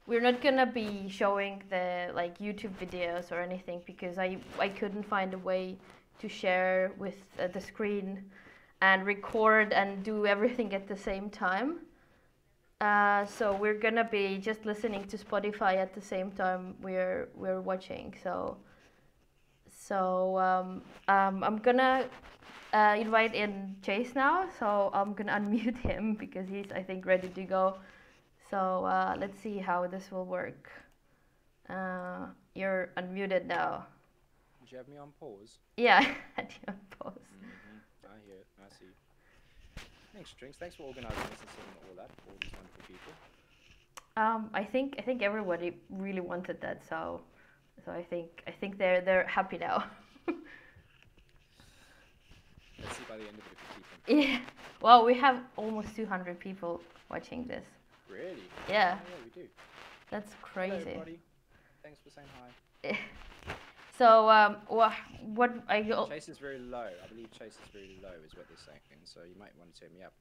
we're not gonna be showing the like YouTube videos or anything because I couldn't find a way to share with the screen and record and do everything at the same time. So we're gonna be just listening to Spotify at the same time we're watching. I'm gonna invite in Chase now. So I'm gonna unmute him because he's I think ready to go. So let's see how this will work. You're unmuted now. Did you have me on pause? Yeah, I had you on pause. I hear it. I see. Thanks, Drinks. Thanks for organising this and setting all that for all these wonderful people. I think everybody really wanted that, so I think they're happy now. Let's see by the end of it if we keep them. Yeah. Well, we have almost 200 people watching this. Really? Yeah. Oh, yeah, we do. That's crazy. Hello, everybody. Thanks for saying hi. So what I Chase is very low. I believe Chase is very low, is what they're saying. So you might want to turn me up.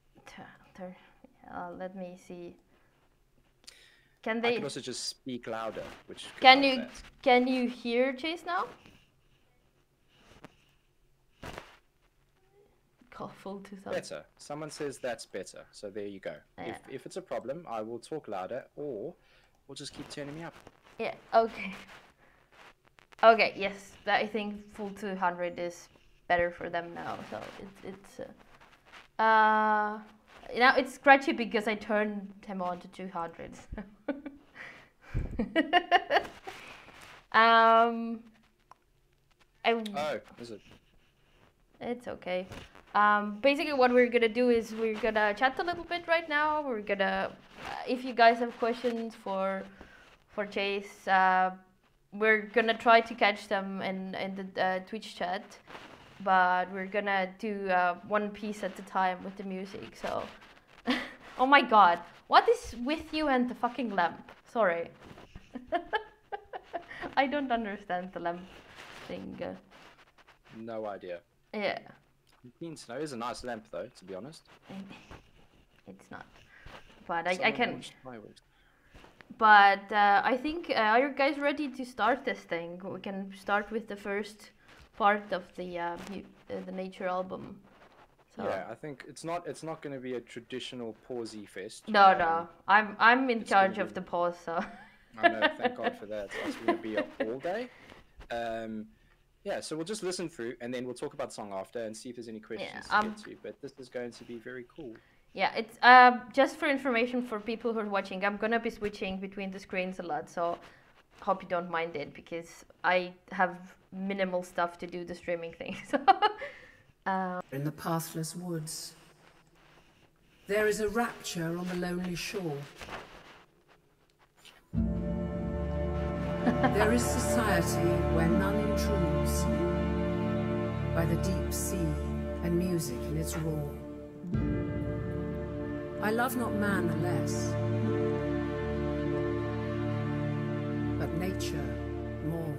Let me see. Can they? I can also just speak louder, which Can you hear Chase now? Call full 2000. Better. Someone says that's better. So there you go. Yeah. If it's a problem, I will talk louder, or we'll just keep turning me up. Yeah. Okay. Okay. Yes. I think full 200 is better for them now. So it's now it's scratchy because I turned him on to 200. Oh, is it? It's okay. Basically what we're gonna do is we're gonna chat a little bit right now. We're gonna, if you guys have questions for Chase, we're gonna try to catch them in the Twitch chat, but we're gonna do one piece at a time with the music. So, oh my God, what is with you and the fucking lamp? Sorry, I don't understand the lamp thing. No idea. Yeah. Keen to know. It's a nice lamp, though, to be honest. It's not, but I can. Fireworks. But I think are you guys ready to start this thing? We can start with the first part of the nature album. So. Yeah, I think it's not going to be a traditional pausey fest. No, I'm in charge of the pause, so. I know, thank God for that. So it's going to be all day. Yeah, so we'll just listen through and then we'll talk about the song after and see if there's any questions to get to. But this is going to be very cool. Yeah, it's just for information for people who are watching. I'm gonna be switching between the screens a lot, so hope you don't mind it because I have minimal stuff to do the streaming thing. So. In the pathless woods, there is a rapture on the lonely shore. There is society where none intrudes, by the deep sea and music in its roar. I love not man the less, but nature more.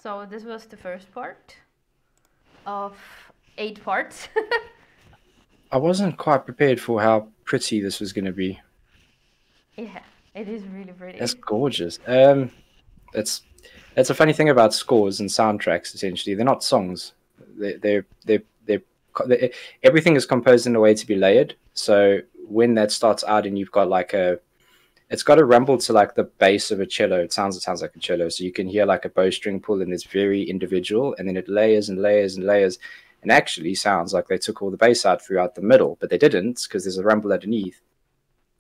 So this was the first part of 8 parts. I wasn't quite prepared for how pretty this was going to be. Yeah, it is really pretty. It's gorgeous. It's a funny thing about scores and soundtracks. Essentially, they're not songs. They're everything is composed in a way to be layered. So when that starts out and you've got like it's got a rumble to like the bass of a cello. It sounds like a cello. So you can hear like a bowstring pull, and it's very individual, and then it layers and layers and layers, and actually sounds like they took all the bass out throughout the middle, but they didn't, because there's a rumble underneath.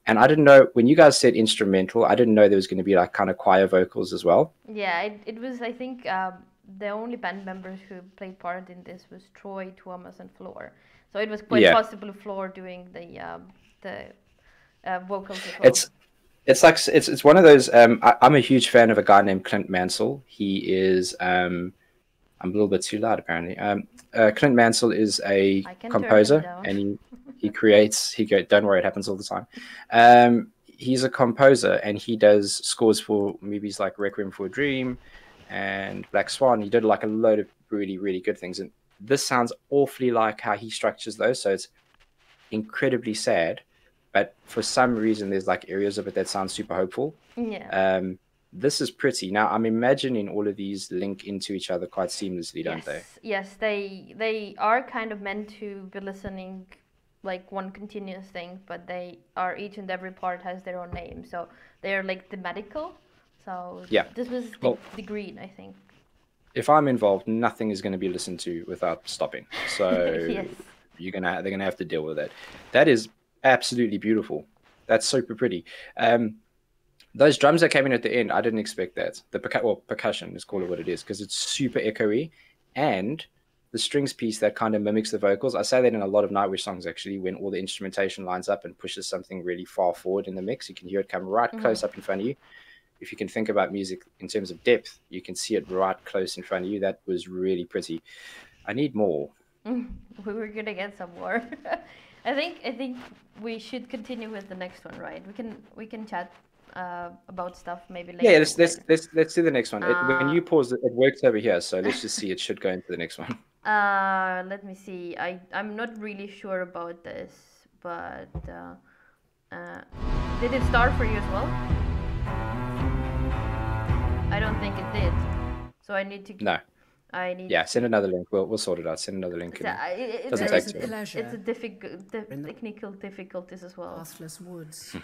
And I didn't know, when you guys said instrumental, I didn't know there was going to be like kind of choir vocals as well. Yeah, it was, I think, the only band members who played part in this was Troy, Thomas, and Floor. So it was quite possible Floor doing the vocals as well. It's one of those. I'm a huge fan of a guy named Clint Mansell. He is I'm a little bit too loud apparently. Clint Mansell is a composer, and he creates. Don't worry, it happens all the time. He's a composer, and he does scores for movies like Requiem for a Dream and Black Swan. He did like a load of really, really good things, and this sounds awfully like how he structures those. So it's incredibly sad, but for some reason there's like areas of it that sound super hopeful. Yeah. This is pretty. Now I'm imagining all of these link into each other quite seamlessly, don't they? Yes, they are kind of meant to be listening like one continuous thing, but they are, each and every part has their own name, so they're like thematical. So yeah, this was the green, I think. If I'm involved, nothing is going to be listened to without stopping. So yes. they're gonna have to deal with that. That is absolutely beautiful. That's super pretty. Those drums that came in at the end, I didn't expect that. Percussion, let's call it what it is, because it's super echoey, and the strings piece that kind of mimics the vocals. I say that in a lot of Nightwish songs, actually, when all the instrumentation lines up and pushes something really far forward in the mix. You can hear it come right close up in front of you. If you can think about music in terms of depth, you can see it right close in front of you. That was really pretty. I need more. We were gonna get some more. I think we should continue with the next one, right? We can chat about stuff maybe later. Yeah, let's do the next one. When you pause it works over here, so let's just see. It should go into the next one. Let me see. I'm not really sure about this, but did it start for you as well? I don't think it did. So I need to. No. Yeah, send another link. We'll sort it out. Send another link. It doesn't take too long. It's a technical difficulties as well. Pathless woods.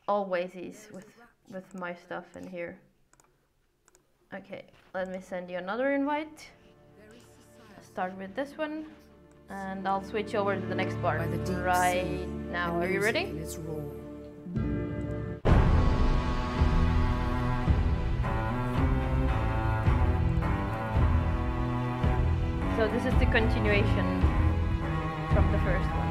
Always is with my stuff in here. Okay, let me send you another invite. Start with this one, and I'll switch over to the next part right now. Are you ready? So this is the continuation from the first one.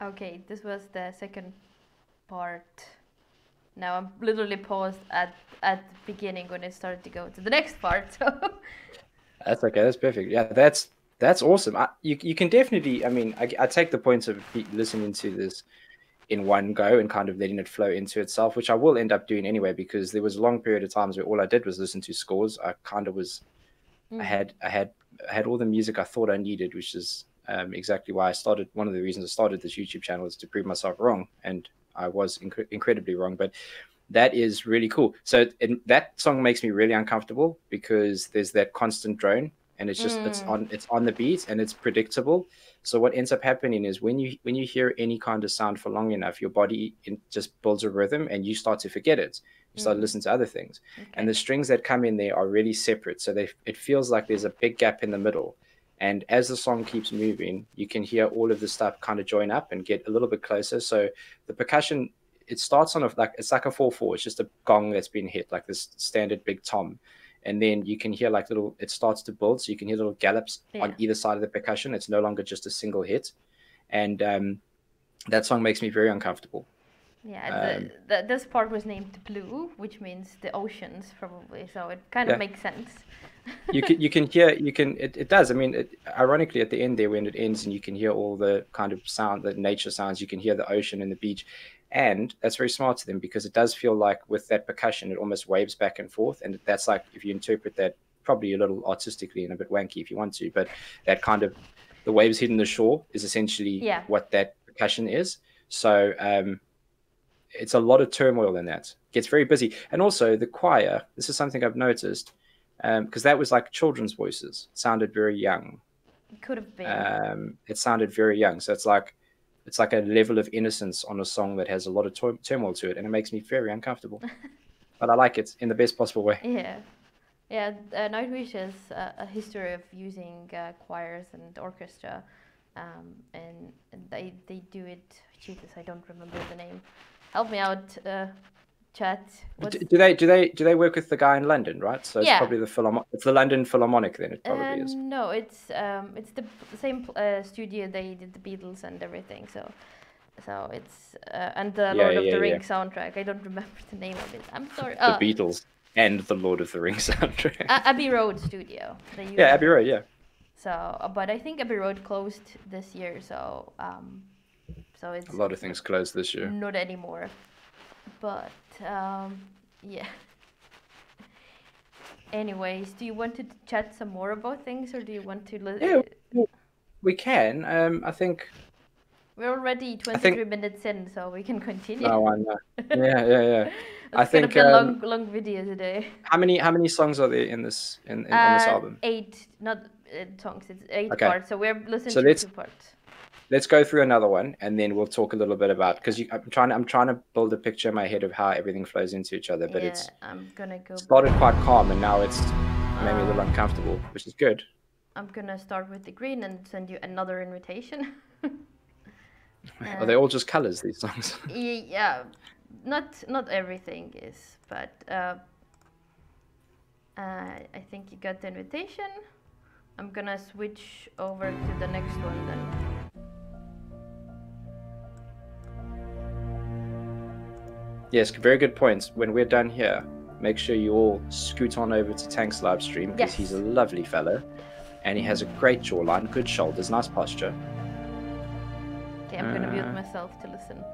Okay, this was the second part. Now I'm literally paused at the beginning when it started to go to the next part. So that's okay. That's perfect. Yeah, that's awesome. You can definitely. I mean, I take the points of listening to this in one go and kind of letting it flow into itself, which I will end up doing anyway, because there was a long period of times where all I did was listen to scores. I kind of was, I had all the music I thought I needed, which is exactly why I started. One of the reasons I started this YouTube channel is to prove myself wrong, and I was incredibly wrong. But that is really cool. So that song makes me really uncomfortable because there's that constant drone, and it's just it's on the beat and it's predictable. So what ends up happening is when you hear any kind of sound for long enough, your body just builds a rhythm and you start to forget it. You start to listen to other things. Okay. And the strings that come in there are really separate. So it feels like there's a big gap in the middle. And as the song keeps moving, you can hear all of the stuff kind of join up and get a little bit closer. So the percussion, it starts on it's like a 4/4. It's just a gong that's been hit, like this standard big tom. And then you can hear like it starts to build. So you can hear little gallops on either side of the percussion. It's no longer just a single hit. And that song makes me very uncomfortable. Yeah, this part was named Blue, which means the oceans probably. So it kind of makes sense. It does. I mean, ironically at the end there, when it ends and you can hear all the kind of sound, the nature sounds, you can hear the ocean and the beach. And that's very smart to them because it does feel like with that percussion, it almost waves back and forth. And that's like, if you interpret that probably a little artistically and a bit wanky if you want to, but that kind of, the waves hitting the shore is essentially what that percussion is. So it's a lot of turmoil in that. It gets very busy. And also the choir, this is something I've noticed, because that was like children's voices. It sounded very young. It could have been. It sounded very young. So it's like a level of innocence on a song that has a lot of turmoil to it, and it makes me very uncomfortable. But I like it in the best possible way. Yeah. Nightwish has a history of using choirs and orchestra, and they do it. Jesus, I don't remember the name. Help me out, chat. Do they work with the guy in London, right? So it's probably it's the London Philharmonic then. It probably is. No, it's the same studio they did the Beatles and everything. So it's and the Lord of the Rings soundtrack. I don't remember the name of it. I'm sorry. The Beatles and the Lord of the Rings soundtrack. Abbey Road Studio. Abbey Road. Yeah. So, but I think Abbey Road closed this year. So it's a lot of things closed this year. Not anymore. But yeah. Anyways, do you want to chat some more about things, or do you want to? Yeah, we can. I think we're already 23 minutes in, so we can continue. No, I know. Yeah. I think long videos today. How many songs are there in this on this album? 8, not songs. It's 8 parts. So we're listening to 2 parts. Let's go through another one, and then we'll talk a little bit about, because I'm trying to build a picture in my head of how everything flows into each other. But I'm gonna go. Started quite calm, and now it's made me a little uncomfortable, which is good. I'm gonna start with the green and send you another invitation. Are they all just colors, these songs? Yeah, not everything is, but I think you got the invitation. I'm gonna switch over to the next one then. Yes, very good points. When we're done here, make sure you all scoot on over to Tank's live stream, because he's a lovely fellow and he has a great jawline, good shoulders, nice posture. Okay, I'm gonna mute myself to listen.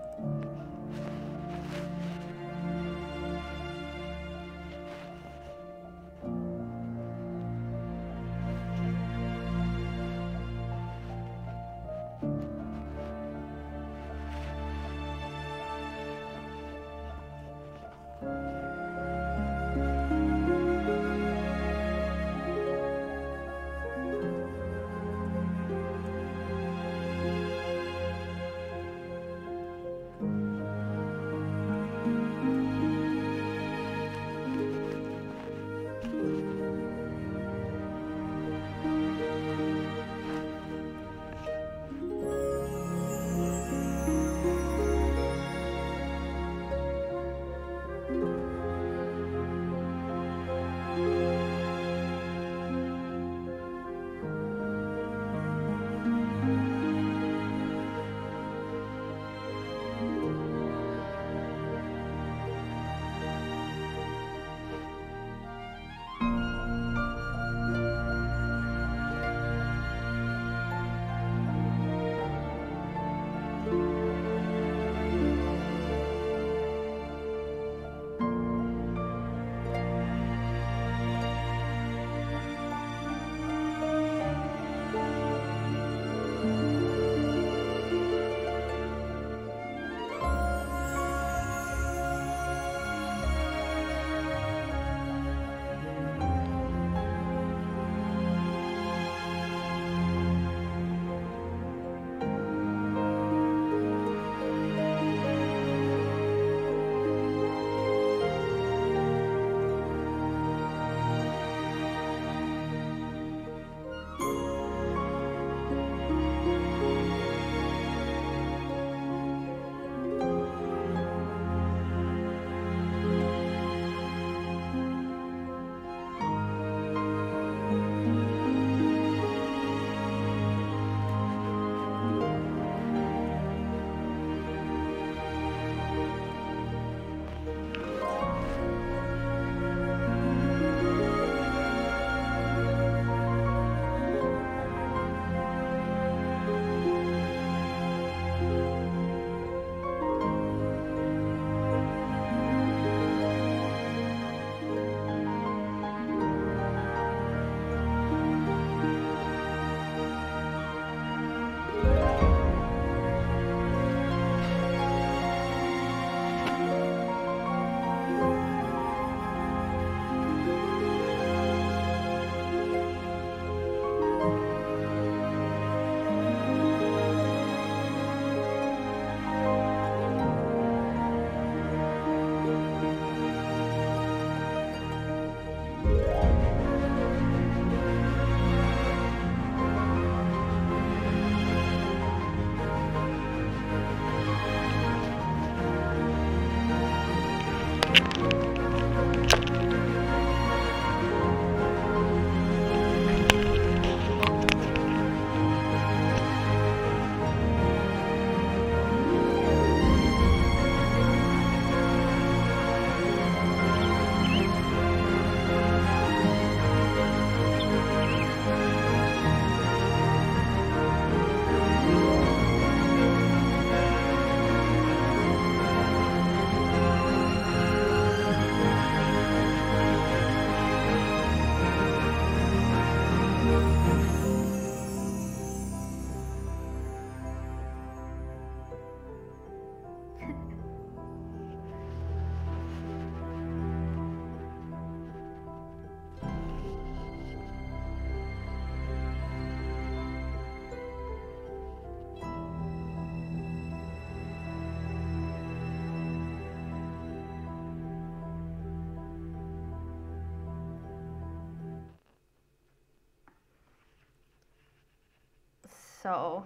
So.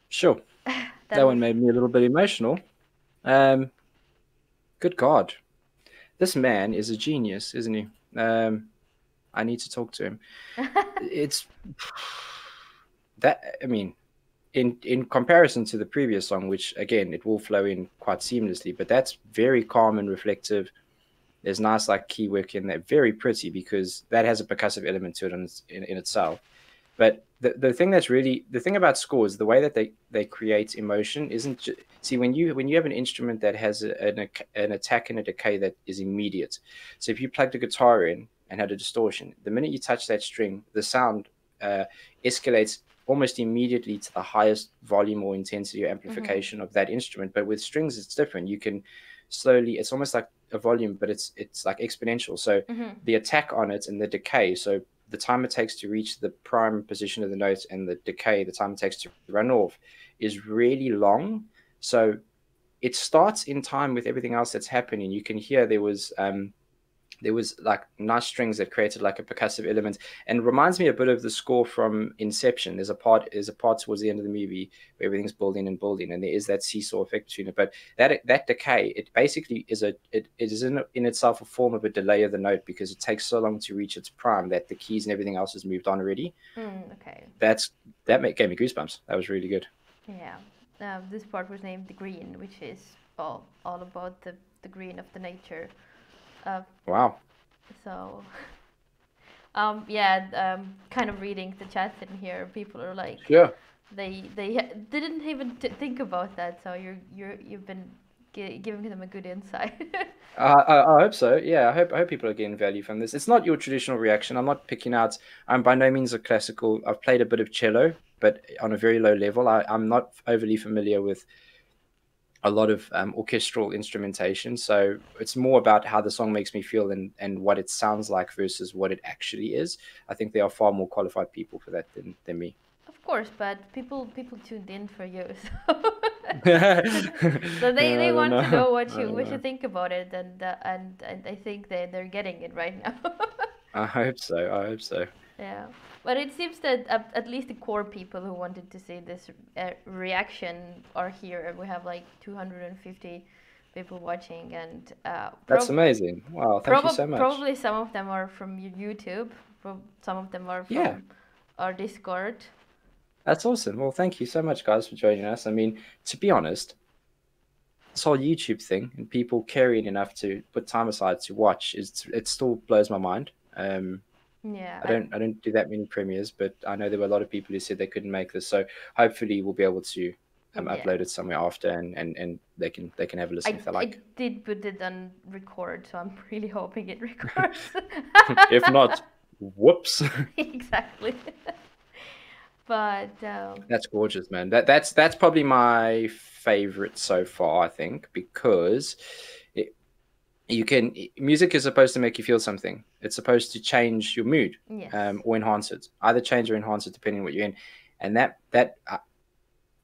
Sure. That one made me a little bit emotional. Good God. This man is a genius, isn't he? I need to talk to him. It's that, I mean, in comparison to the previous song, which again, it will flow in quite seamlessly, but that's very calm and reflective. There's nice like key work in there, very pretty, because that has a percussive element to it in itself. But the thing that's really the thing about scores, the way that they create emotion isn't see when you have an instrument that has an attack and a decay that is immediate. So if you plugged a guitar in and had a distortion, the minute you touch that string, the sound escalates almost immediately to the highest volume or intensity or amplification of that instrument. But with strings, it's different. You can slowly, it's almost like a volume, but it's like exponential. So the attack on it and the decay, so the time it takes to reach the prime position of the note and the decay, the time it takes to run off, is really long. So it starts in time with everything else that's happening. You can hear there was like nice strings that created like a percussive element, and reminds me a bit of the score from Inception. There's a part towards the end of the movie where everything's building, and there is that seesaw effect between it. But that decay, it basically is it is in itself a form of a delay of the note, because it takes so long to reach its prime that the keys and everything else has moved on already. Okay. That gave me goosebumps. That was really good. Yeah. This part was named The Green, which is all about the green of the nature. Wow. So, kind of reading the chat in here, people are like, yeah, they didn't even think about that. So you've been giving them a good insight. I hope so. Yeah, I hope people are getting value from this. It's not your traditional reaction. I'm not picking out. I'm by no means a classical. I've played a bit of cello, but on a very low level. I'm not overly familiar with a lot of orchestral instrumentation, so it's more about how the song makes me feel and what it sounds like versus what it actually is. I think there are far more qualified people for that than me. Of course, but people tuned in for you, so they want to know what you think about it, and I think they're getting it right now. I hope so. Yeah, but it seems that at least the core people who wanted to see this reaction are here. We have like 250 people watching, and that's amazing. Wow, thank you so much. Probably some of them are from YouTube. Some of them are from our Discord. That's awesome. Well, thank you so much, guys, for joining us. I mean, to be honest, this whole YouTube thing and people caring enough to put time aside to watch it still blows my mind. Yeah, I don't do that many premieres, but I know there were a lot of people who said they couldn't make this, so hopefully we'll be able to upload it somewhere after, and they can have a listen if they like. I did put it on record, so I'm really hoping it records. If not, whoops. Exactly. But that's gorgeous, man. That's probably my favorite so far, I think, because music is supposed to make you feel something. It's supposed to change your mood, or enhance it. Either change or enhance it depending on what you're in. And that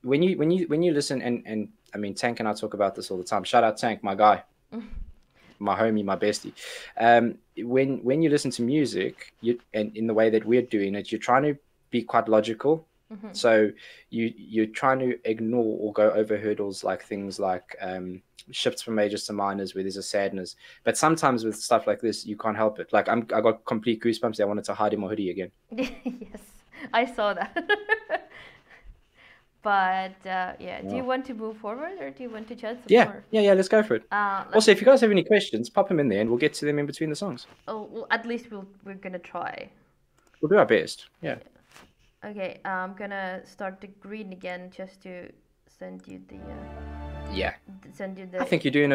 when you listen, and I mean, Tank and I talk about this all the time. Shout out Tank, my guy, my homie, my bestie. When you listen to music, and in the way that we're doing it, you're trying to be quite logical. So you're trying to ignore or go over hurdles, like things like shifts from majors to minors where there's a sadness. But sometimes with stuff like this, you can't help it. Like I got complete goosebumps. I wanted to hide in my hoodie again. Yes, I saw that. But do you want to move forward, or do you want to chat some more? Yeah, let's go for it. Also, if you guys have any questions, pop them in there and we'll get to them in between the songs. Oh, well, at least we're gonna try. We'll do our best. Yeah. Okay, I'm gonna start the green again just to send you the. Send you the. I think you're doing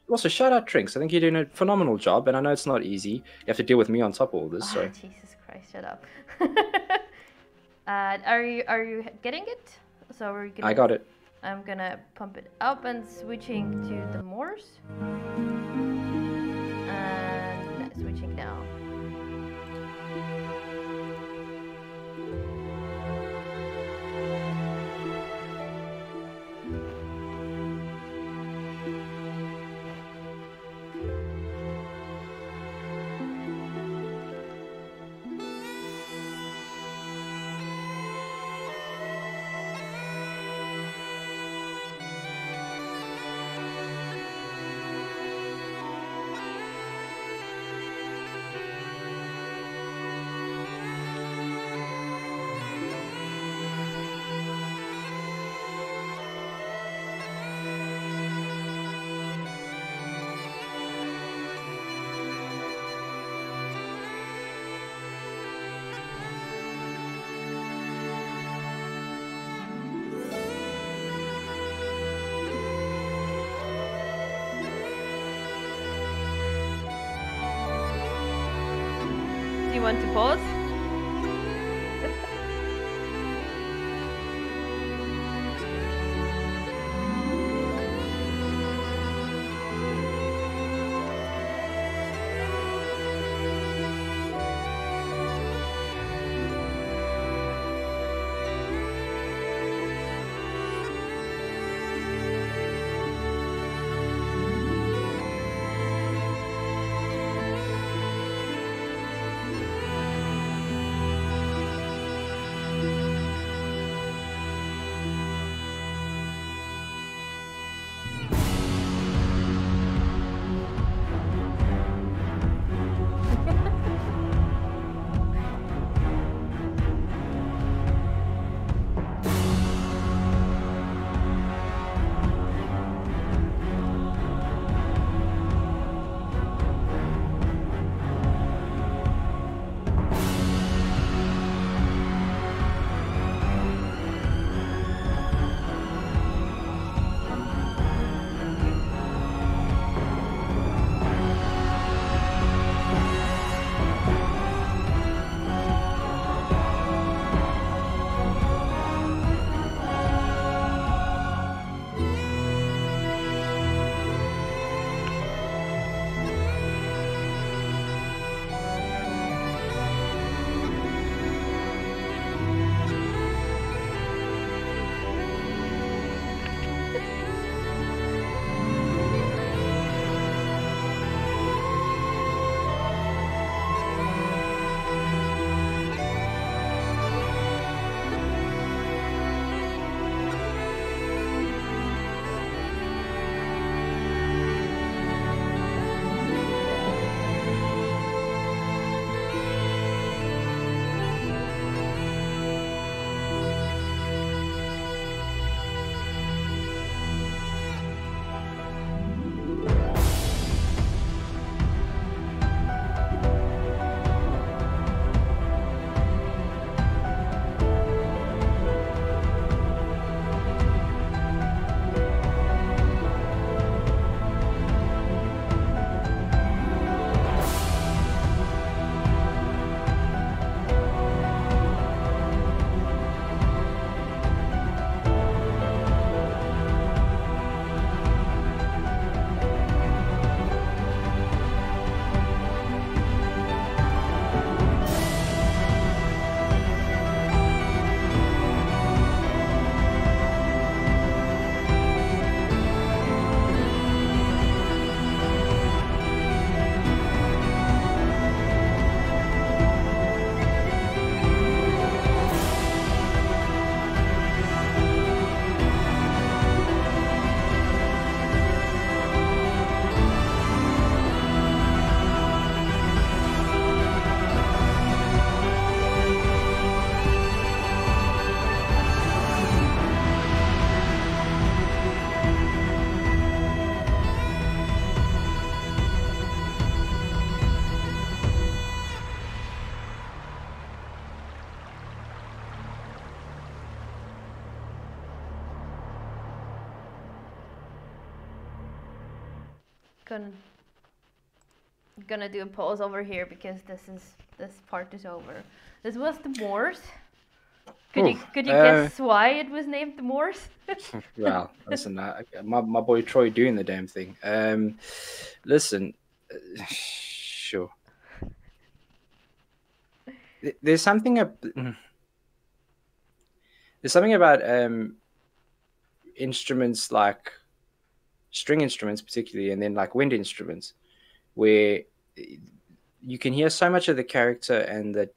also shout out Trinks. I think you're doing a phenomenal job, and I know it's not easy. You have to deal with me on top of all this. So. Jesus Christ! Shut up. Are you getting it? So we're gonna. I got it. I'm gonna pump it up and switching to the Morse. And switching now. you want to pause? Gonna do a pause over here because this part is over. This was the Moors. Could you guess why it was named the Moors? Well, listen, my boy Troy doing the damn thing. Listen, sure. There's something about instruments like string instruments particularly, and then like wind instruments, where you can hear so much of the character and the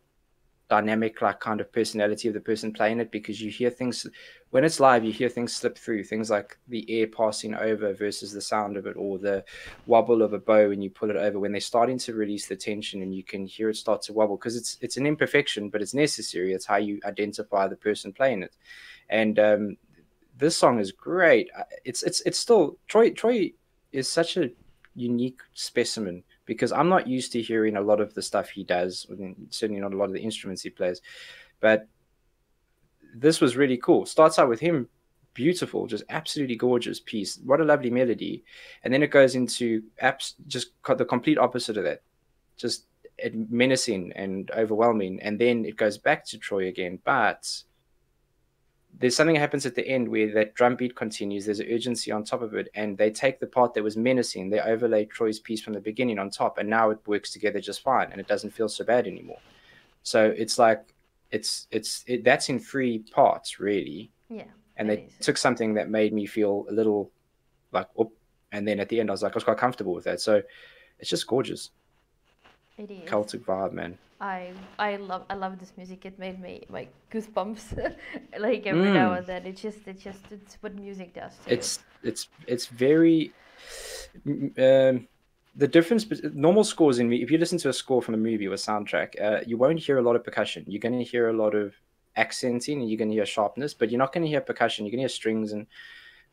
dynamic like kind of personality of the person playing it, because you hear things when it's live, you hear things slip through, things like the air passing over versus the sound of it, or the wobble of a bow when you pull it over, when they're starting to release the tension and you can hear it start to wobble, because it's an imperfection, but it's necessary. It's how you identify the person playing it. And this song is great. It's still Troy is such a unique specimen, because I'm not used to hearing a lot of the stuff he does, certainly not a lot of the instruments he plays, but this was really cool. Starts out with him, beautiful, just absolutely gorgeous piece. What a lovely melody. And then it goes into just the complete opposite of that. Just menacing and overwhelming, and then it goes back to Troy again. But there's something that happens at the end where that drum beat continues. There's an urgency on top of it, and they take the part that was menacing, they overlay Troy's piece from the beginning on top, and now it works together just fine, and it doesn't feel so bad anymore. So it's like that's in 3 parts really. Yeah. And they took something that made me feel a little like, oh, and then at the end I was quite comfortable with that. So it's just gorgeous. It is. Celtic vibe, man. I love this music. It made me like goosebumps like every now and then. It's what music does too. It's very the difference. Normal scores if you listen to a score from a movie or a soundtrack, you won't hear a lot of percussion. You're going to hear a lot of accenting, and you're going to hear sharpness, but you're not going to hear percussion. You're going to hear strings and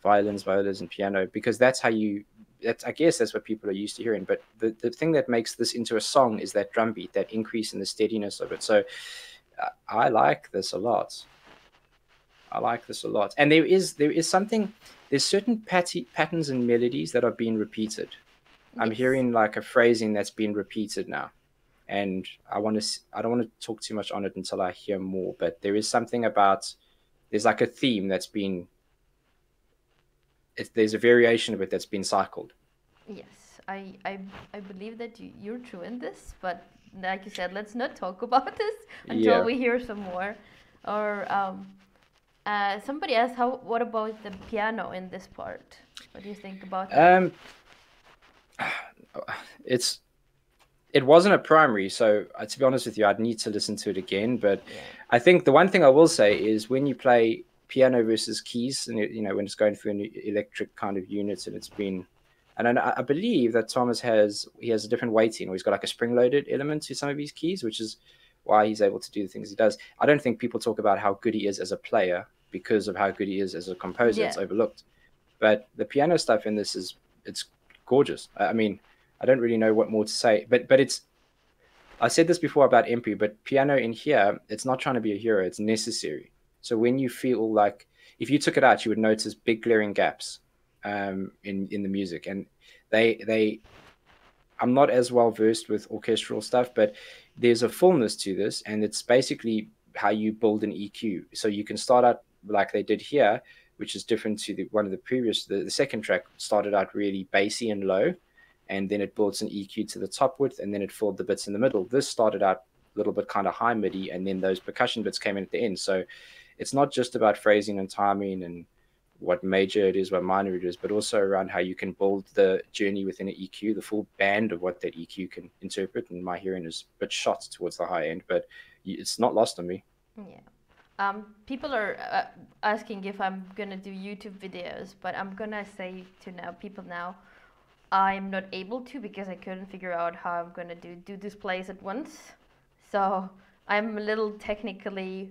violins, violas, and piano, because I guess that's what people are used to hearing. But the thing that makes this into a song is that drum beat, that increase in the steadiness of it. So I like this a lot. And there is something, there's certain patterns and melodies that are being repeated. Yes. I'm hearing like a phrasing that's being repeated now. And I don't want to talk too much on it until I hear more, but there is something there's like a theme that's been, there's a variation of it that's been cycled. Yes, I believe that you're true in this, but like you said, let's not talk about this until we hear some more. Or somebody asked, what about the piano in this part? What do you think about that? It wasn't a primary, so to be honest with you, I'd need to listen to it again. But I think the one thing I will say is when you play piano versus keys, and when it's going through an electric kind of unit, and I believe that Thomas has a different weighting, or he's got like a spring-loaded element to some of his keys, which is why he's able to do the things he does. I don't think people talk about how good he is as a player because of how good he is as a composer. It's overlooked. But the piano stuff in this it's gorgeous. I mean, I don't really know what more to say, but I said this before about Empu, but piano in here, it's not trying to be a hero, it's necessary. So when you feel like, if you took it out, you would notice big glaring gaps in the music. And I'm not as well versed with orchestral stuff, but there's a fullness to this, and it's basically how you build an EQ. So you can start out like they did here, which is different to one of the previous, the second track started out really bassy and low, and then it builds an EQ to the top with, and then it filled the bits in the middle. This started out a little bit kind of high MIDI, and then those percussion bits came in at the end. So it's not just about phrasing and timing and what major it is, what minor it is, but also around how you can build the journey within an EQ, the full band of what that EQ can interpret. And my hearing is a bit shot towards the high end, but it's not lost on me. Yeah. People are asking if I'm going to do YouTube videos, but I'm going to say to people now, I'm not able to because I couldn't figure out how I'm going to do displays at once. So I'm a little technically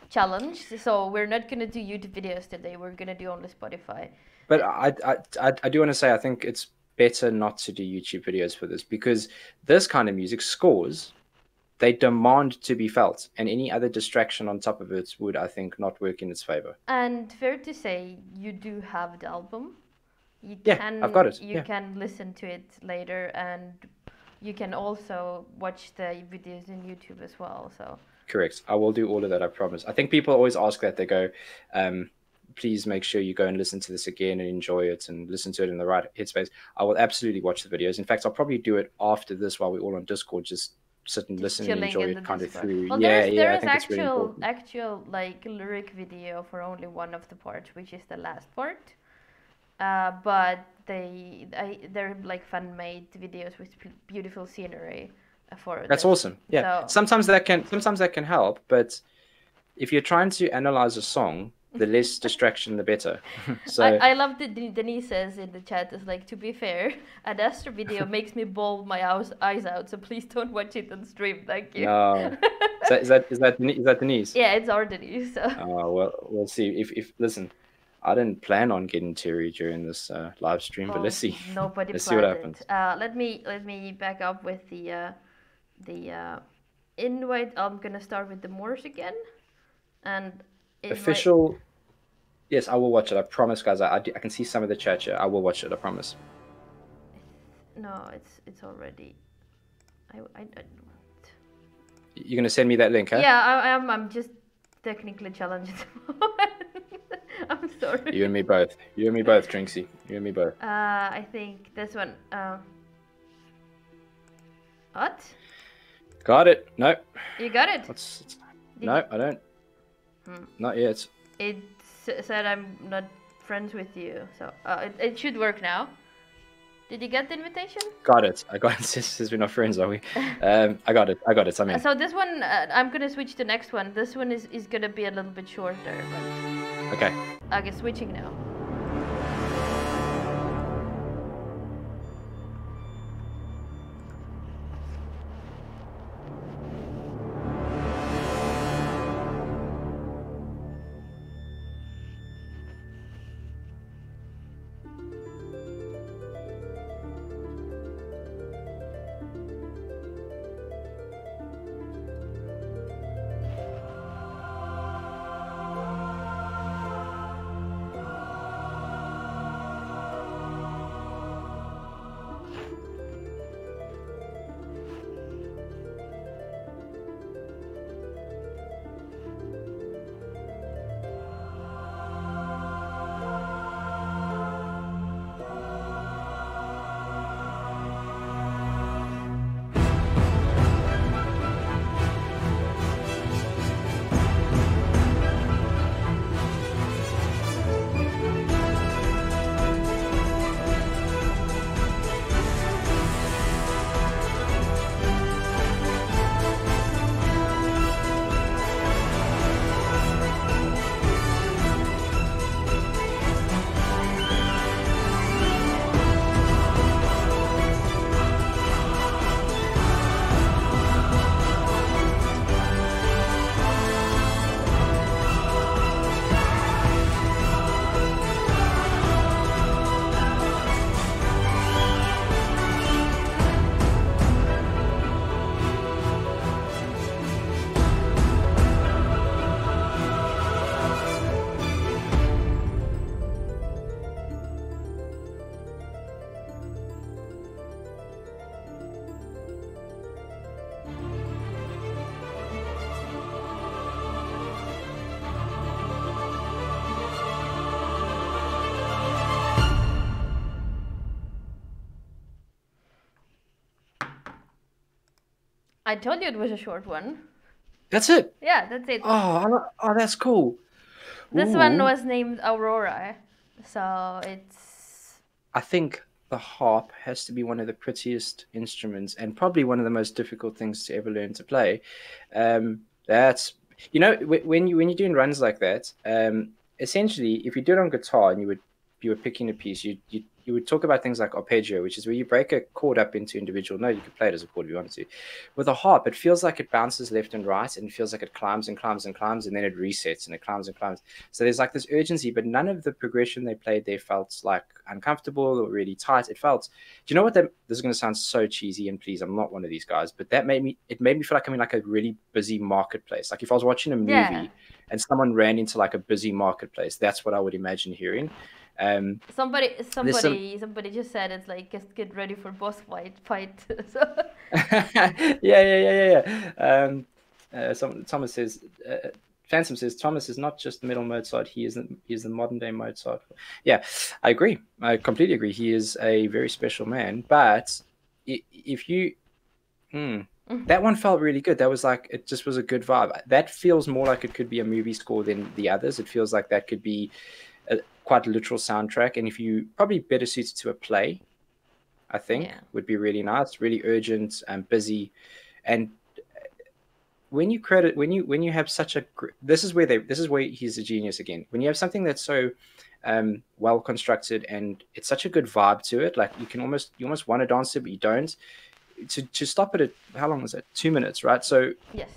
challenged. So we're not going to do YouTube videos today. We're going to do only Spotify. But I do want to say, I think it's better not to do YouTube videos for this, because this kind of music, scores, they demand to be felt, and any other distraction on top of it would, I think, not work in its favor. And fair to say, you do have the album. I've got it. You can listen to it later, and you can also watch the videos in YouTube as well. So correct. I will do all of that, I promise. I think people always ask that. They go, please make sure you go and listen to this again and enjoy it and listen to it in the right headspace. I will absolutely watch the videos. In fact, I'll probably do it after this while we're all on Discord, just sit and listen and enjoy it kind of through. Well, there is actual like lyric video for only one of the parts, which is the last part. But they're like fan-made videos with beautiful scenery for that's awesome. Yeah, so sometimes that can help, but if you're trying to analyze a song, the less distraction the better. So I love that Denise says in the chat, is like, to be fair, an Astro video makes me bawl my eyes out, so please don't watch it on stream. Thank you. No. Is that Denise? Yeah, it's our Denise. So. Oh well, we'll see. If listen, I didn't plan on getting Terry during this live stream, but let's see. Nobody let's see what happens. Let me back up with the invite. I'm gonna start with the Morse again, and official. Yes, I will watch it. I promise, guys. I can see some of the chat here. I will watch it. I promise. No, it's already. I You're gonna send me that link, huh? Yeah, I'm just technically challenged. I'm sorry. You and me both. You and me both, Trinksy. You and me both. I think this one. What? Got it. No. You got it? No, I don't. Not yet. It said I'm not friends with you, so it should work now. Did you get the invitation? Got it. I got it. Since we're not friends, are we? I got it. I'm in. So this one, I'm gonna switch to the next one. This one is gonna be a little bit shorter. But... Okay. Okay, switching now. I told you it was a short one. That's it? Yeah, that's it. Oh, that's cool. This one was named Aurora, so it's... I think the harp has to be one of the prettiest instruments and probably one of the most difficult things to ever learn to play. That's... You know, when you're doing runs like that, essentially, if you do it on guitar and you were picking a piece, you would talk about things like arpeggio, which is where you break a chord up into individual notes. You could play it as a chord if you wanted to. With a harp, it feels like it bounces left and right, and it feels like it climbs and climbs and climbs, and then it resets and it climbs and climbs. So there's like this urgency, but none of the progression they played there felt like uncomfortable or really tight. It felt, do you know what? This is going to sound so cheesy, and please, I'm not one of these guys, but it made me feel like I'm in like a really busy marketplace. Like if I was watching a movie and someone ran into like a busy marketplace, that's what I would imagine hearing. Somebody just said it's like just get ready for boss fight. So. yeah. Thomas says, Phantom says Thomas is not just middle Mozart. He is the modern day Mozart. Yeah, I agree. I completely agree. He is a very special man. But if you, that one felt really good. That was like, it just was a good vibe. That feels more like it could be a movie score than the others. It feels like that could be quite a literal soundtrack, and if you probably better suited to a play, I think would be really nice, really urgent and busy. And when you have such a, this is where he's a genius again. When you have something that's so well constructed and it's such a good vibe to it, like you almost want to dance it, but you don't. To stop it at, how long was it? 2 minutes, right? So yes,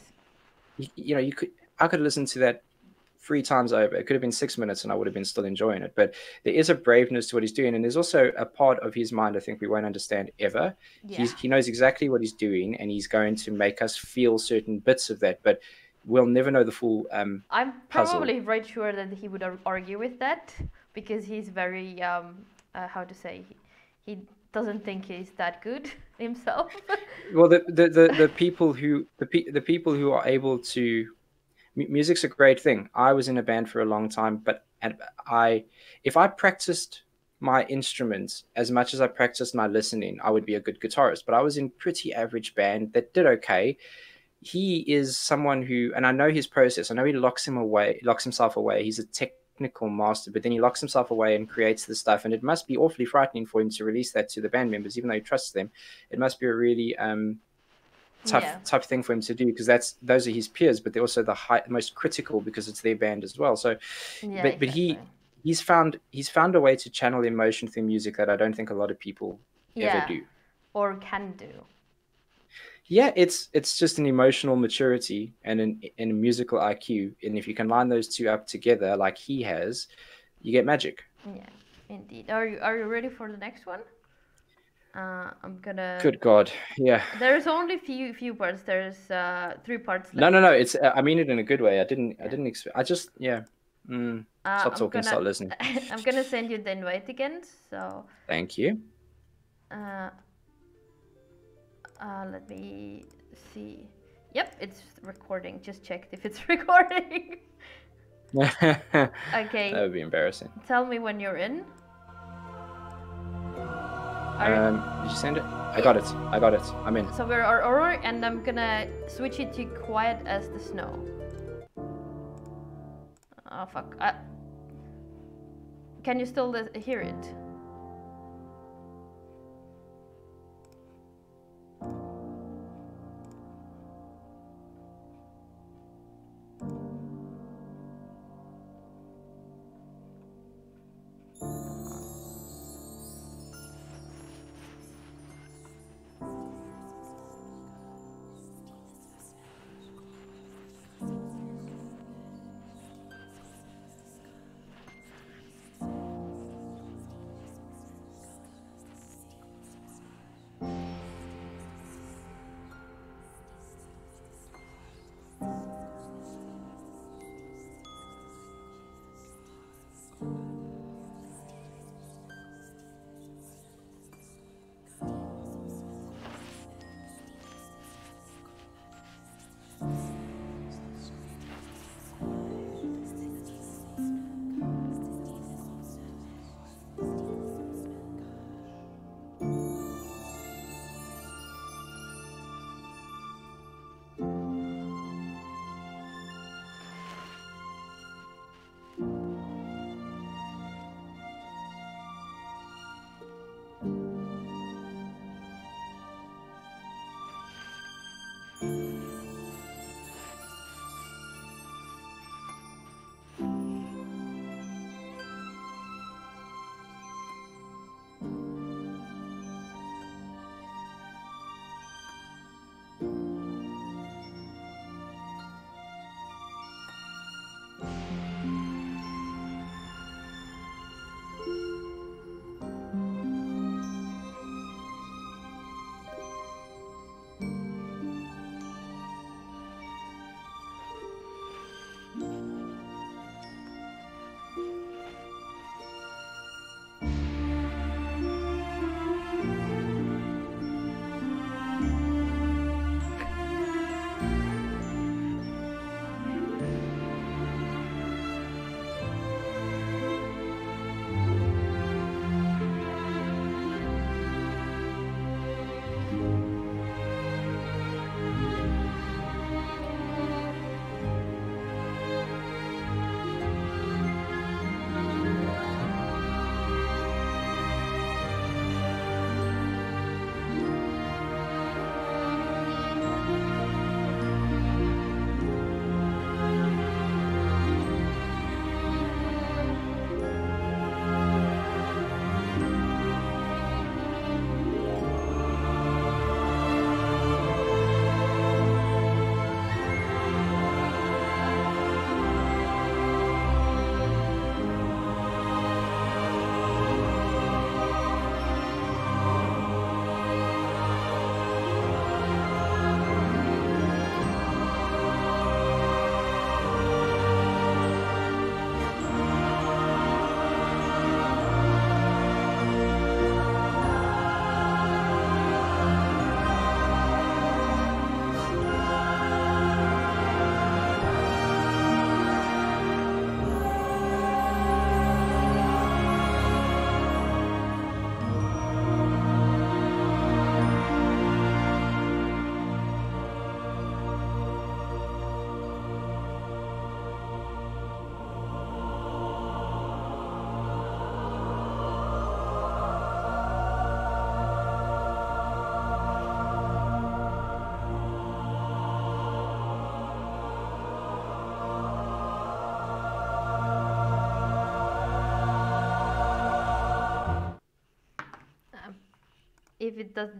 I could listen to that 3 times over. It could have been 6 minutes and I would have been still enjoying it. But there is a braveness to what he's doing, and there's also a part of his mind I think we won't understand ever. He knows exactly what he's doing, and he's going to make us feel certain bits of that, but we'll never know the full I'm probably right sure that he would argue with that, because he's very how to say, he doesn't think he's that good himself. Well, the people who are able to, music's a great thing. I was in a band for a long time, but if I practiced my instruments as much as I practiced my listening, I would be a good guitarist. But I was in pretty average band that did okay. He is someone who, and I know his process. I know he locks himself away. He's a technical master, but then he locks himself away and creates the stuff. And it must be awfully frightening for him to release that to the band members, even though he trusts them. It must be a really tough thing for him to do, because those are his peers, but they're also the most critical because it's their band as well. So, yeah, but exactly. he's found a way to channel emotion through music that I don't think a lot of people ever do or can do. Yeah, it's just an emotional maturity and a musical IQ, and if you can line those two up together like he has, you get magic. Yeah, indeed. Are you ready for the next one? I'm gonna. Good God, yeah. There's only few parts. There's 3 parts left. No. It's I mean it in a good way. I didn't expect. I just Stop talking. Start listening. I'm gonna send you the invite again. So. Thank you. Let me see. Yep, it's recording. Just checked if it's recording. Okay. That would be embarrassing. Tell me when you're in. Did you send it? I got it. I'm in. So we're Aurora, and I'm gonna switch it to quiet as the snow. Oh fuck. Can you still hear it?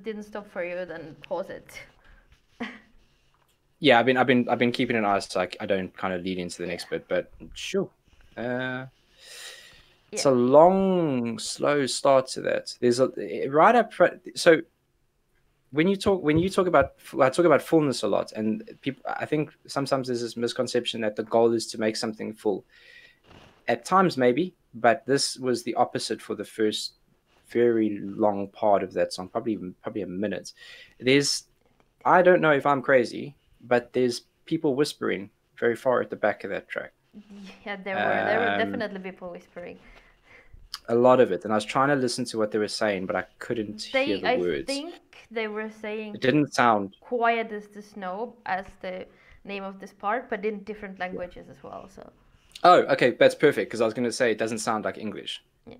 didn't stop for you, then pause it. Yeah, I've been keeping an eye so I don't kind of lead into the next bit, but sure. It's a long, slow start to that. There's a right up front. So when you talk about, I talk about fullness a lot, and people, I think sometimes there's this misconception that the goal is to make something full. At times, maybe, but this was the opposite for the first very long part of that song, probably a minute. I don't know if I'm crazy, but there's people whispering very far at the back of that track. Yeah, there were definitely people whispering. A lot of it, and I was trying to listen to what they were saying, but I couldn't hear the words. I think they were saying it didn't sound quiet as the snow as the name of this part, but in different languages as well. So. Oh, okay, that's perfect, because I was going to say it doesn't sound like English. Yeah,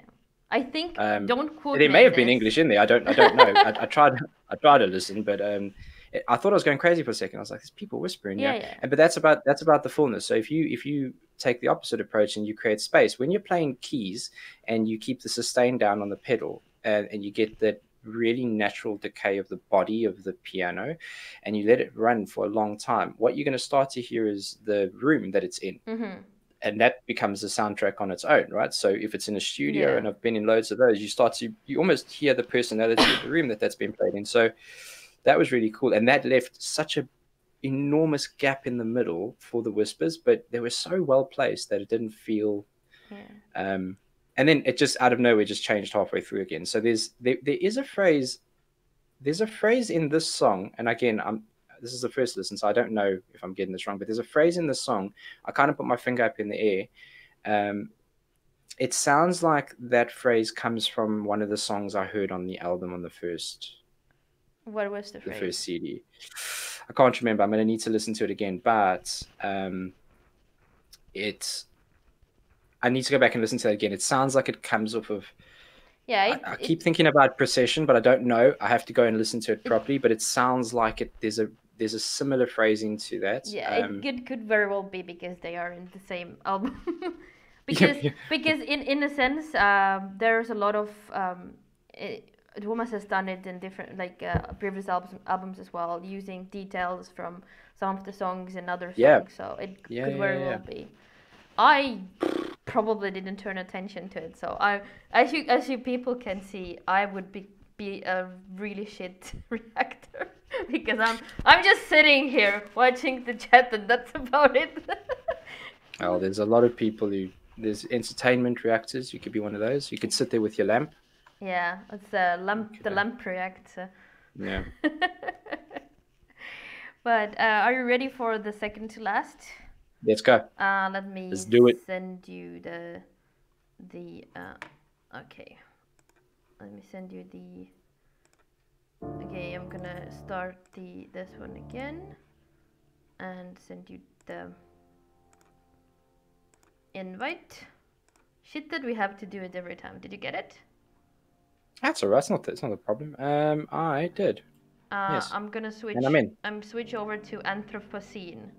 I think don't quote. There may have been English in there. I don't know. I tried to listen, but I thought I was going crazy for a second. I was like, "There's people whispering." Yeah. But that's about the fullness. So if you take the opposite approach and you create space when you're playing keys and you keep the sustain down on the pedal and you get that really natural decay of the body of the piano and you let it run for a long time, what you're going to start to hear is the room that it's in. Mm-hmm. And that becomes a soundtrack on its own, right? So if it's in a studio, and I've been in loads of those, you almost hear the personality of the room that's been played in. So that was really cool. And that left such a enormous gap in the middle for the whispers, but they were so well placed that it didn't feel and then it just out of nowhere just changed halfway through again. So there is a phrase in this song, and again this is the first listen, so I don't know if I'm getting this wrong, but there's a phrase in the song. I kind of put my finger up in the air. It sounds like that phrase comes from one of the songs I heard on the album on the first. What was the phrase? The first CD. I can't remember. I'm going to need to listen to it again, but I need to go back and listen to that again. It sounds like it comes off of. Yeah. I keep thinking about Procession, but I don't know. I have to go and listen to it properly. But it sounds like there's a similar phrasing to that. Yeah, it could very well be because they are in the same album. because in a sense, there's a lot of Thomas has done it in different previous albums as well, using details from some of the songs and other songs. So it could very well be. I probably didn't turn attention to it, so as you people can see, I would be a really shit reactor because I'm just sitting here watching the chat and that's about it. Oh, there's a lot of people there's entertainment reactors. You could be one of those. You could sit there with your lamp. Yeah, it's the lamp reactor. Yeah. But are you ready for the second to last? Let's go. Let's do it. Send you the okay. Let me send you the. Okay, I'm gonna start this one again, and send you the invite. Shit that we have to do it every time. Did you get it? That's alright. It's not a problem. I did. Yes. I'm gonna switch. And I'm in. I'm switch over to Anthropocene.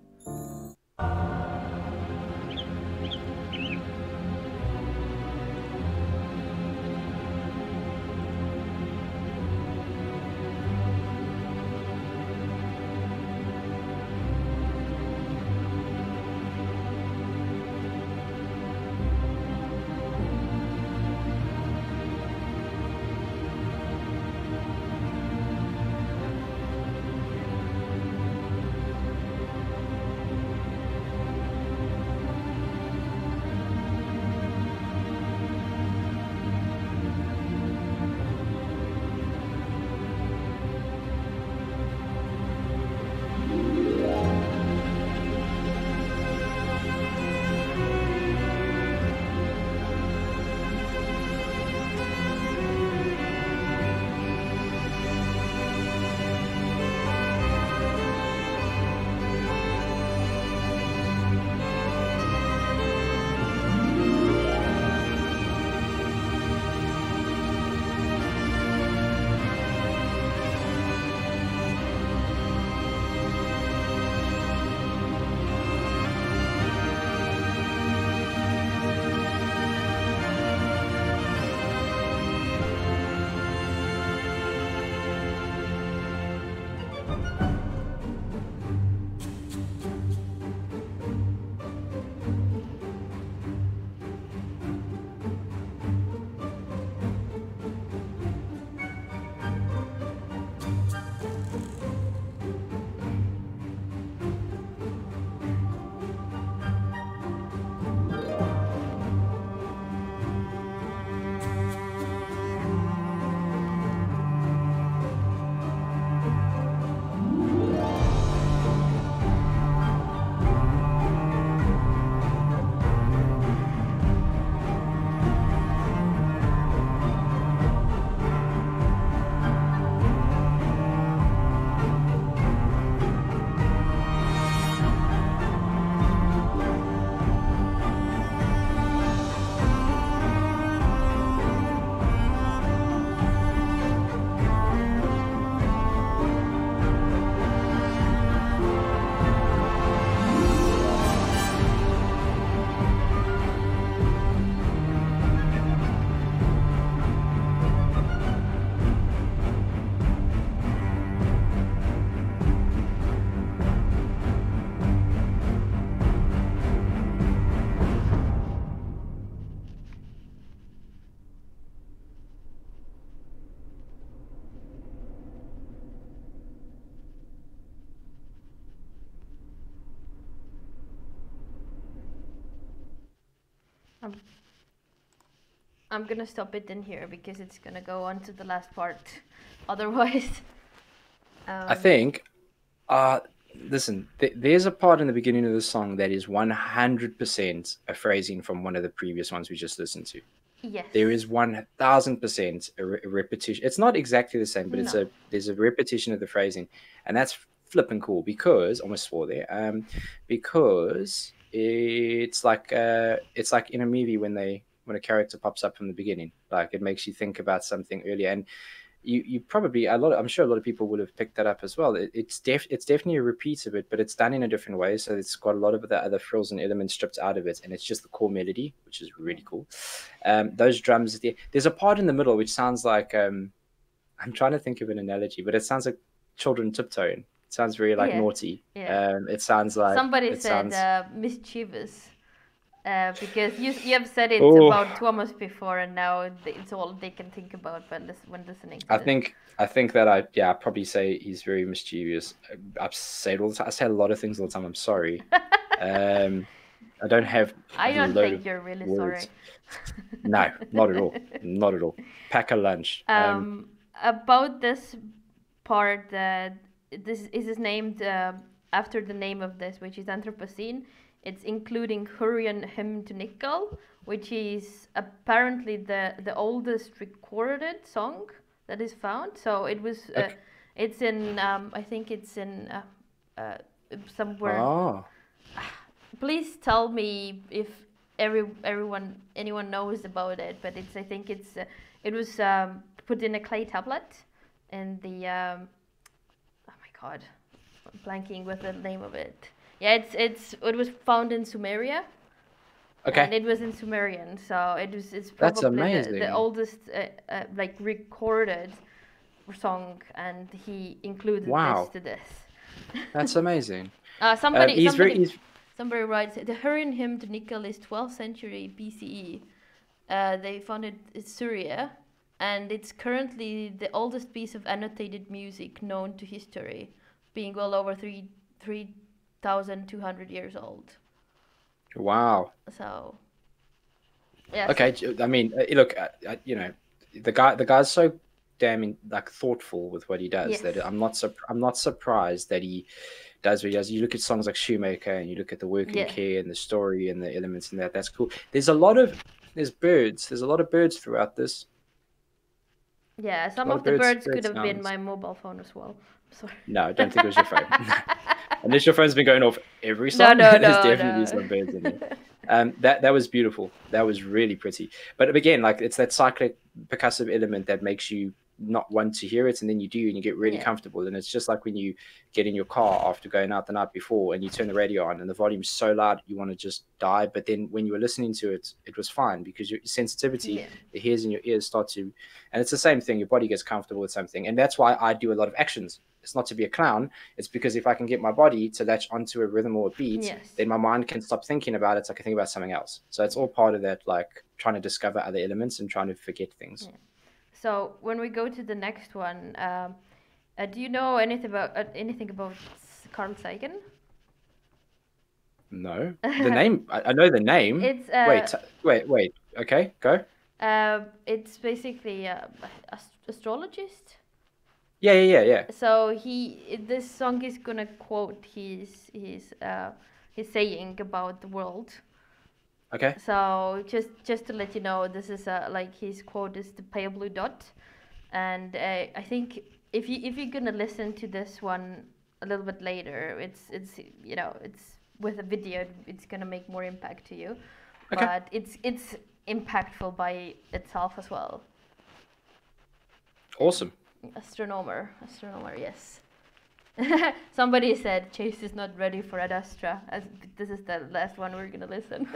I'm gonna stop it in here because it's gonna go on to the last part. Otherwise, I think. Listen, there's a part in the beginning of the song that is 100% a phrasing from one of the previous ones we just listened to. Yes. There is 1000% a repetition. It's not exactly the same, but there's a repetition of the phrasing, and that's flipping cool because almost swore there. Because it's like in a movie when a character pops up from the beginning, like it makes you think about something earlier. And you probably I'm sure a lot of people would have picked that up as well. It's definitely a repeat of it, but it's done in a different way. So it's got a lot of the other frills and elements stripped out of it, and it's just the core melody, which is really cool. Those drums, there's a part in the middle which sounds like I'm trying to think of an analogy, but it sounds like children tiptoeing. It sounds very naughty. Yeah. It sounds like somebody said mischievous. Because you have said it's about Thomas before, and now it's all they can think about when listening to I think that I'd probably say he's very mischievous. I say it all the time. I say a lot of things all the time. I'm sorry. I don't have. I don't think you're really words. Sorry. No, not at all. Not at all. Pack a lunch. About this part, this is named after the name of this, which is Anthropocene. It's including Hurrian Hymn to Nickel, which is apparently the oldest recorded song that is found. So it was, it's in, I think it's in somewhere. Oh. Please tell me if anyone knows about it. But I think it was put in a clay tablet, and the oh my God, I'm blanking with the name of it. Yeah, it was found in Sumeria. Okay. And it was in Sumerian, so it's probably the oldest like recorded song, and he included this to this. That's amazing. Somebody writes the Hurrian Hymn to Nickel is 12th century BCE. They found it in Syria, and it's currently the oldest piece of annotated music known to history, being well over 3,200 years old. Wow. So, yeah. Okay, I mean, look, you know, the guy's so damn thoughtful with what he does that I'm not surprised that he does what he does. You look at songs like Shoemaker, and you look at the working care and the story and the elements in that's cool. There's a lot of birds throughout this. Yeah, some of the birds could have been my mobile phone as well. Sorry. No, I don't think it was your phone. Unless your phone's been going off every song. No, there's definitely some birds in there. That was beautiful. That was really pretty. But again, like it's that cyclic percussive element that makes you not want to hear it, and then you do, and you get really comfortable. And it's just like when you get in your car after going out the night before, and you turn the radio on, and the volume's so loud you want to just die. But then when you were listening to it, it was fine because your sensitivity, the hairs in your ears start to, and it's the same thing. Your body gets comfortable with something, and that's why I do a lot of actions. It's not to be a clown. It's because if I can get my body to latch onto a rhythm or a beat, then my mind can stop thinking about it. So I can think about something else. So it's all part of that, like trying to discover other elements and trying to forget things. Yeah. So when we go to the next one, do you know anything about Carl Sagan? No, the name. I know the name. It's wait. Okay, go. It's basically astrologist. Yeah. So this song is gonna quote his saying about the world. Okay. So just to let you know, this is like his quote is the pale blue dot, and I think if you're gonna listen to this one a little bit later, it's you know it's with a video, it's gonna make more impact to you, but it's impactful by itself as well. Awesome. Astronomer, yes. Somebody said Chase is not ready for Ad Astra, as this is the last one we're gonna listen.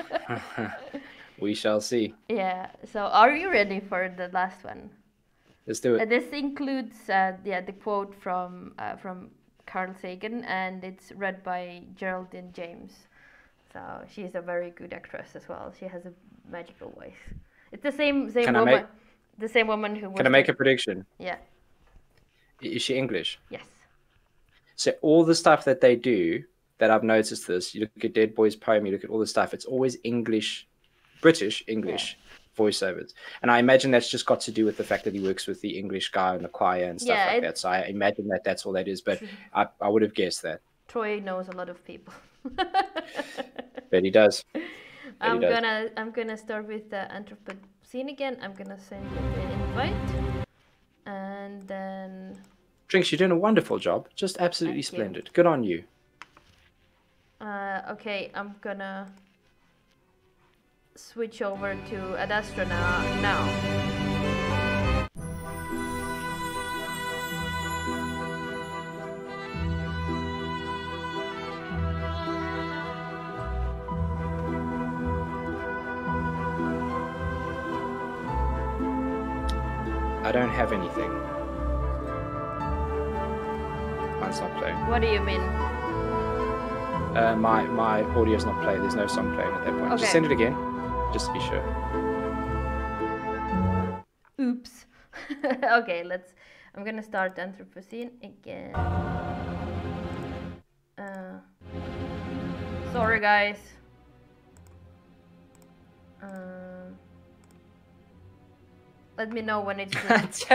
We shall see. Yeah. So, are you ready for the last one? Let's do it. This includes the quote from Carl Sagan, and it's read by Geraldine James. So she's a very good actress as well. She has a magical voice. It's the same woman. The same woman who. Can I make a prediction? Yeah. Is she English? Yes. So all the stuff that they do, that I've noticed this, you look at Dead Boy's poem, you look at all the stuff, it's always English British English voiceovers. And I imagine that's just got to do with the fact that he works with the English guy in the choir and stuff like that. So I imagine that that's all that is, but I would have guessed that. Troy knows a lot of people. Bet he does. I'm gonna start with the Anthropocene again. I'm gonna send you an invite, and then Drinks, you're doing a wonderful job. Just absolutely splendid. Good on you. Okay, I'm gonna switch over to Adorn now. I don't have anything. Mine's not playing. What do you mean? My audio's not playing. There's no song playing at that point. Okay. Just send it again, just to be sure. Oops. Okay, I'm gonna start Anthropocene again. Sorry, guys. Let me know when it's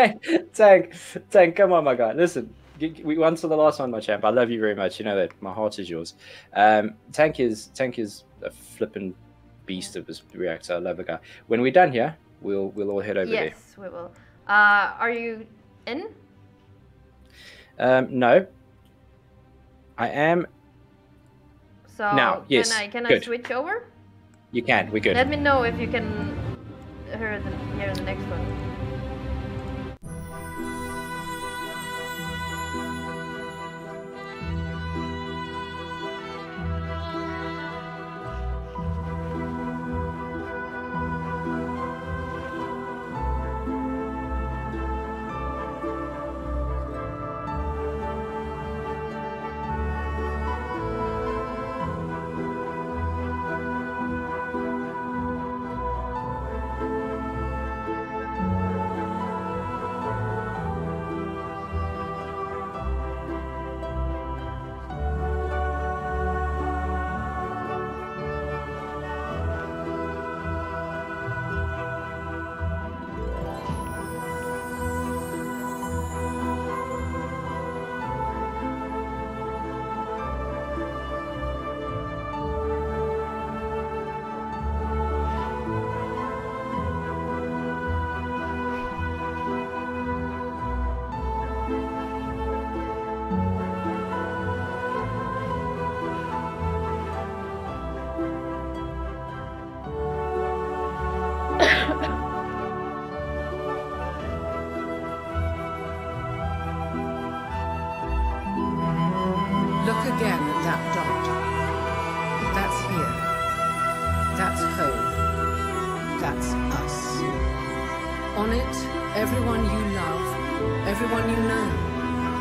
Tank, come on, my guy. Listen, we won to the last one, my champ. I love you very much. You know that. My heart is yours. Tank is a flippin' beast of this reactor. I love the guy. When we're done here, we'll all head over there. Yes, we will. Are you in? No. I am. So now, yes. Can I switch over? You can. We're good. Let me know if you can hear the next one. Look again at that dot. That's here. That's home. That's us. On it, everyone you love, everyone you know,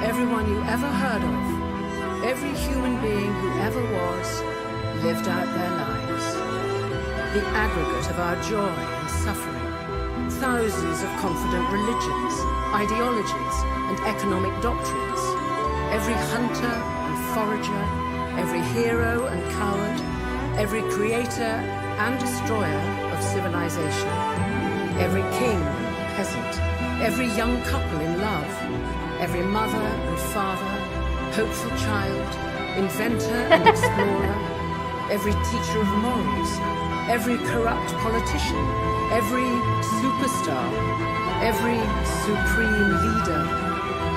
everyone you ever heard of, every human being who ever was, lived out their lives. The aggregate of our joy and suffering. Thousands of confident religions, ideologies, and economic doctrines. Every hunter and forager, every hero and coward, every creator and destroyer of civilization, every king and peasant, every young couple in love, every mother and father, hopeful child, inventor and explorer, every teacher of morals, every corrupt politician, every superstar, every supreme leader,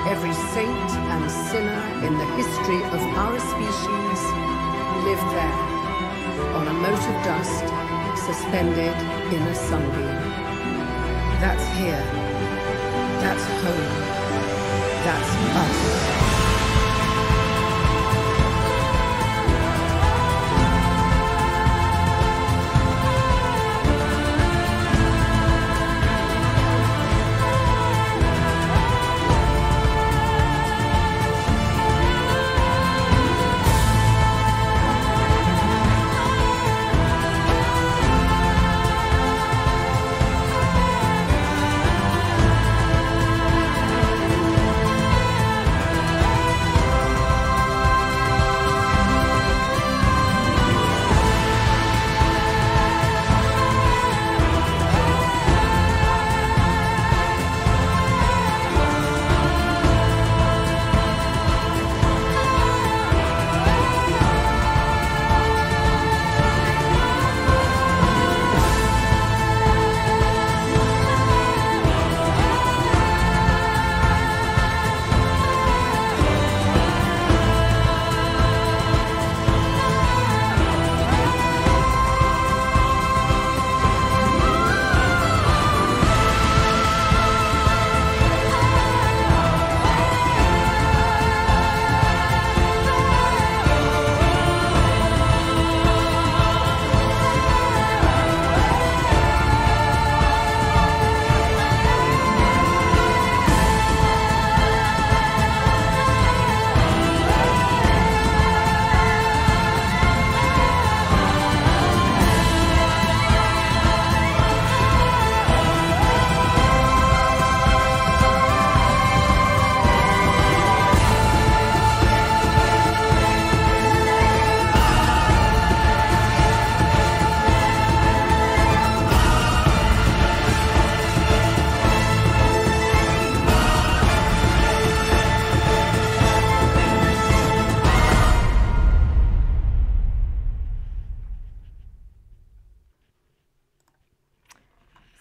every saint and sinner in the history of our species lived there, on a mote of dust, suspended in a sunbeam. That's here. That's home. That's us.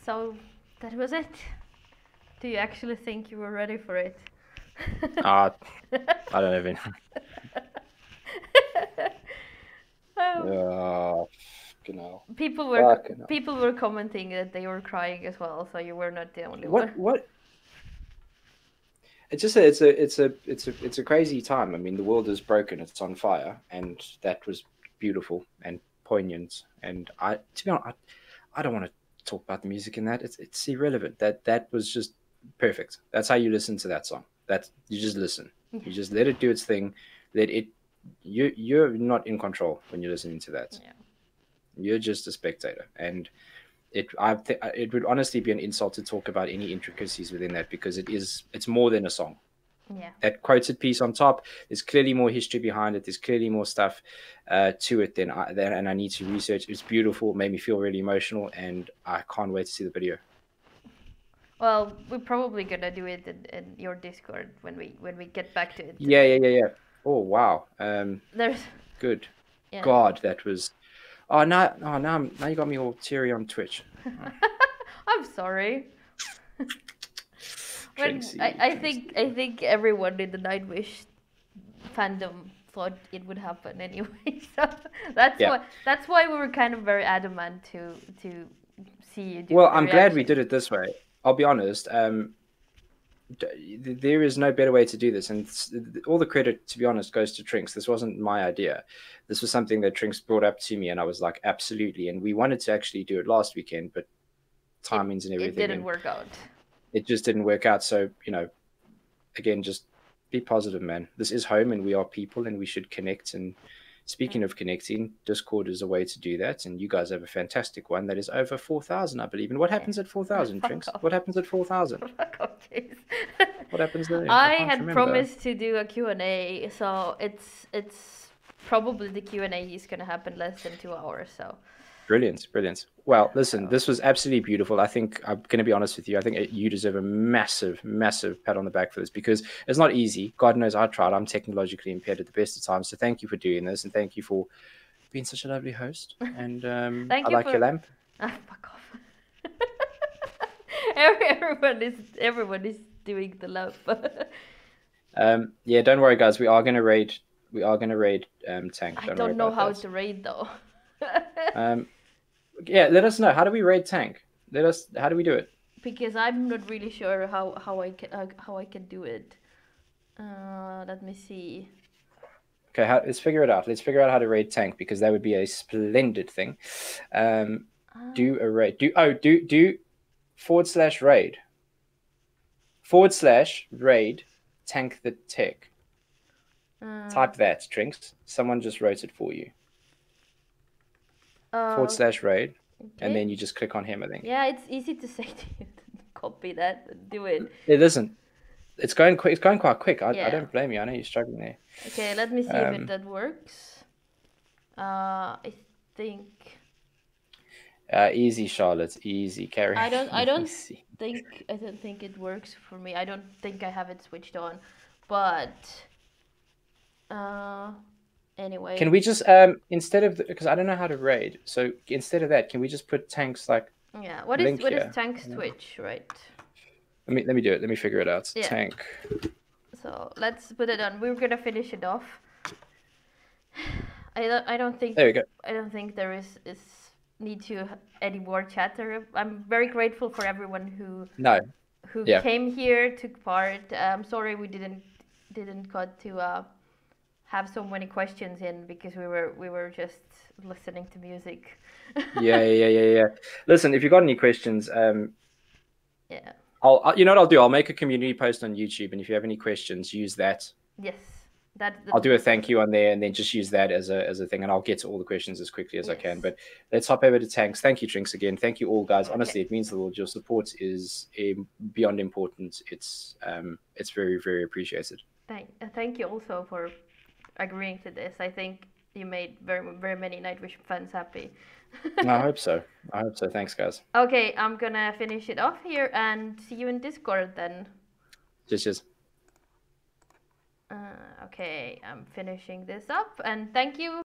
So that was it. Do you actually think you were ready for it? I don't even. Genau. People were commenting that they were crying as well, so you were not the only one. What? It's just it's a crazy time. I mean, the world is broken. It's on fire, and that was beautiful and poignant. And to be honest, I don't want to talk about the music in that. It's irrelevant. That was just perfect. That's how you listen to that song. That you just listen. You just let it do its thing. You're not in control when you're listening to that. Yeah. You're just a spectator, and it would honestly be an insult to talk about any intricacies within that, because it's more than a song. Yeah. That quoted piece on top, there's clearly more history behind it. There's clearly more stuff to it than I need to research. It's beautiful. It made me feel really emotional, and I can't wait to see the video. Well, we're probably gonna do it in your Discord when we get back to it. Yeah. Oh wow. There's good. Yeah. God, that was. Now you got me all teary on Twitch. I'm sorry. I think everyone in the Nightwish fandom thought it would happen anyway. So that's why we were kind of very adamant to see you do. Well, I'm glad we did it this way. I'll be honest. There is no better way to do this, and all the credit, to be honest, goes to Trinks. This wasn't my idea. This was something that Trinks brought up to me, and I was like, absolutely. And we wanted to actually do it last weekend, but timings and everything. It didn't work out. It just didn't work out. So, again, just be positive, man. This is home, and we are people, and we should connect. And speaking of connecting, Discord is a way to do that. And you guys have a fantastic one that is over 4,000, I believe. And what happens at 4,000, Trinks? What happens at 4,000? What happens there? I had promised to do a Q&A, so it's probably the Q&A is going to happen less than 2 hours. So brilliant. Well, listen, this was absolutely beautiful. I think I'm going to be honest with you. I think you deserve a massive pat on the back for this, because it's not easy. God knows I tried. I'm technologically impaired at the best of times. So thank you for doing this, and thank you for being such a lovely host. And I like your lamp. Fuck off. Everyone is doing the lamp. Yeah, don't worry, guys. We are gonna raid Tank. I don't know how to raid though. Yeah, let us know. How do we raid Tank? How do we do it? Because I'm not really sure how I can do it. Let me see. Okay, let's figure it out. Let's figure out how to raid Tank, because that would be a splendid thing. Do a raid. Do /raid /raid Tank the Tech. Type that, Trinks. Someone just wrote it for you. /raid, and then you just click on him, I think. Yeah, it's easy to say to you. Copy that and do it. It isn't. It's going quick. It's going quite quick. I don't blame you. I know you're struggling there. Okay, let me see if that works. I think. Easy, Charlotte. Easy, Carrie. I don't think it works for me. I don't think I have it switched on, but anyway. Can we just instead of because I don't know how to raid, so instead of that, can we just put Tank's what is Tank's Twitch, right? Let me do it. Let me figure it out. Yeah. Tank. So let's put it on. We're gonna finish it off. I don't think. There we go. I don't think there is need to any more chatter. I'm very grateful for everyone who came here, took part. I'm sorry we didn't got to have so many questions in, because we were just listening to music. Yeah. Listen, if you got any questions, yeah. You know what I'll do? I'll make a community post on YouTube, and if you have any questions, use that. Yes. I'll do a thank you on there, and then just use that as a thing, and I'll get to all the questions as quickly as I can. But let's hop over to Tanks. Thank you, Trinks, again. Thank you all, guys. Honestly, it means the world. Your support is beyond important. It's very, very appreciated. Thank you also for agreeing to this. I think you made very, very many Nightwish fans happy. I hope so. Thanks, guys. Okay, I'm gonna finish it off here and see you in Discord then. Cheers. Okay, I'm finishing this up, and thank you